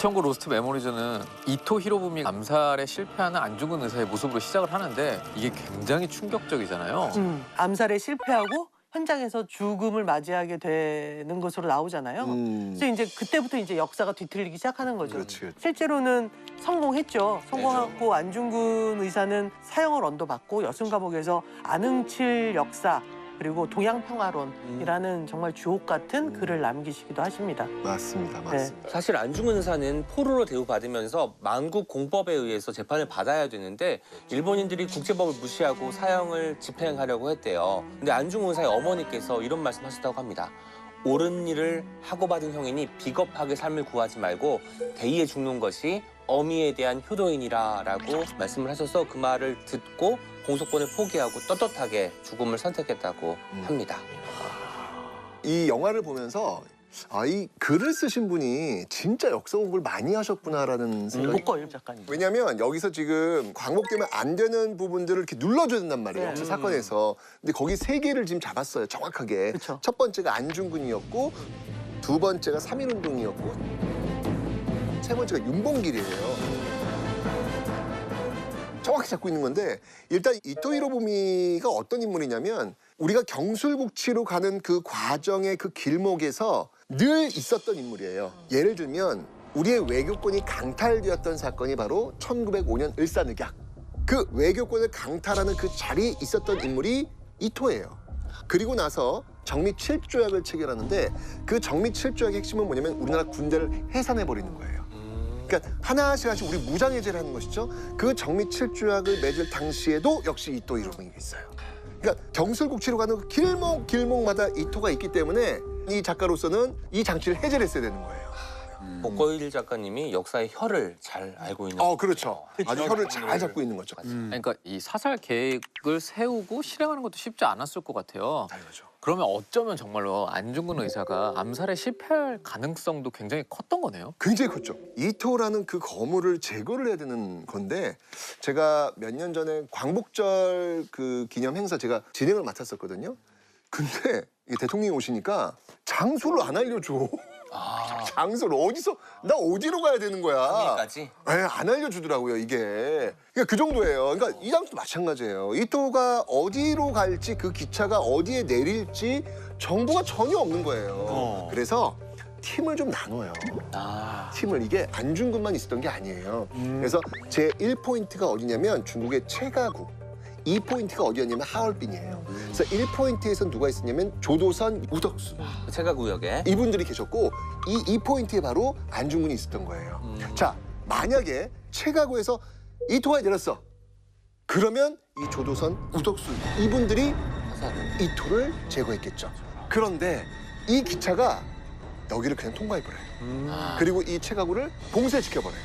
이천구 로스트 메모리즈는 이토 히로부미 암살에 실패하는 안중근 의사의 모습으로 시작을 하는데 이게 굉장히 충격적이잖아요. 암살에 실패하고 현장에서 죽음을 맞이하게 되는 것으로 나오잖아요. 그래서 이제 그때부터 이제 역사가 뒤틀리기 시작하는 거죠. 그렇지. 실제로는 성공했죠. 성공하고 안중근 의사는 사형을 언도받고 여순감옥에서 안흥칠 역사 그리고 동양평화론이라는 정말 주옥 같은 글을 남기시기도 하십니다. 맞습니다. 맞습니다. 사실 안중근 의사는 포로로 대우받으면서 만국 공법에 의해서 재판을 받아야 되는데 일본인들이 국제법을 무시하고 사형을 집행하려고 했대요. 근데 안중근 의사의 어머니께서 이런 말씀하셨다고 합니다. 옳은 일을 하고 받은 형이니 비겁하게 삶을 구하지 말고 대의에 죽는 것이 어미에 대한 효도이니라라고 말씀을 하셔서 그 말을 듣고 공소권을 포기하고 떳떳하게 죽음을 선택했다고 합니다. 이 영화를 보면서 이 글을 쓰신 분이 진짜 역사 공부를 많이 하셨구나라는 생각이. 목거일 작가님. 왜냐면 여기서 지금 광복되면 안 되는 부분들을 이렇게 눌러줘야 된단 말이에요. 역사 사건에서. 근데 거기 세 개를 지금 잡았어요. 정확하게. 그쵸. 첫 번째가 안중근이었고 두 번째가 3.1운동이었고 세 번째가 윤봉길이에요. 정확히 잡고 있는 건데 일단 이토 히로부미가 어떤 인물이냐면 우리가 경술국치로 가는 그 과정의 그 길목에서 늘 있었던 인물이에요. 예를 들면 우리의 외교권이 강탈되었던 사건이 바로 1905년 을사늑약. 그 외교권을 강탈하는 그 자리에 있었던 인물이 이토예요. 그리고 나서 정미 7조약을 체결하는데 그 정미 7조약의 핵심은 뭐냐면 우리나라 군대를 해산해버리는 거예요. 그러니까 하나씩 우리 무장해제를 하는 것이죠. 그 정미 7조약을 맺을 당시에도 역시 이토 히로부미가 있어요. 그러니까 경술국치로 가는 그 길목마다 이토가 있기 때문에 이 작가로서는 이 장치를 해제를 했어야 되는 거예요. 목거일 작가님이 역사의 혈을 잘 알고 있는 그렇죠. 아주 혀를 잘 잡고 있는 거죠. 그러니까 이 사살 계획을 세우고 실행하는 것도 쉽지 않았을 것 같아요. 당연하죠. 그러면 어쩌면 정말로 안중근 의사가 암살에 실패할 가능성도 굉장히 컸던 거네요. 굉장히 컸죠. 이토라는 그 거물을 제거를 해야 되는 건데 제가 몇 년 전에 광복절 그 기념 행사 제가 진행을 맡았었거든요. 근데 이 대통령이 오시니까 장소를 안 알려줘. 장소를 나 어디로 가야 되는 거야? 여기까지? 안 알려주더라고요, 이게. 그러니까 그 정도예요. 그러니까 이 장소도 마찬가지예요. 이토가 어디로 갈지, 그 기차가 어디에 내릴지 정보가 전혀 없는 거예요. 그래서 팀을 좀 나눠요. 팀을 이게 안중근만 있었던 게 아니에요. 그래서 제 1포인트가 어디냐면 중국의 최가구. 2포인트가 어디였냐면 하얼빈이에요. 그래서 1포인트에선 누가 있었냐면 조도선 우덕수. 체가구역에 이분들이 계셨고 이 2포인트에 바로 안중근이 있었던 거예요. 자, 만약에 최가구에서 이토가 내렸어. 그러면 이 조도선 우덕수 이분들이 이토를 제거했겠죠. 그런데 이 기차가 여기를 그냥 통과해버려요. 그리고 이 최가구를 봉쇄시켜버려요.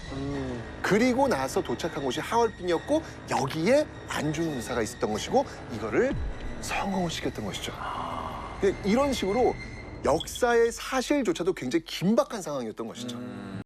그리고 나서 도착한 곳이 하얼빈이었고 여기에 안중근 의사가 있었던 것이고 이거를 성공을 시켰던 것이죠. 이런 식으로 역사의 사실조차도 굉장히 긴박한 상황이었던 것이죠.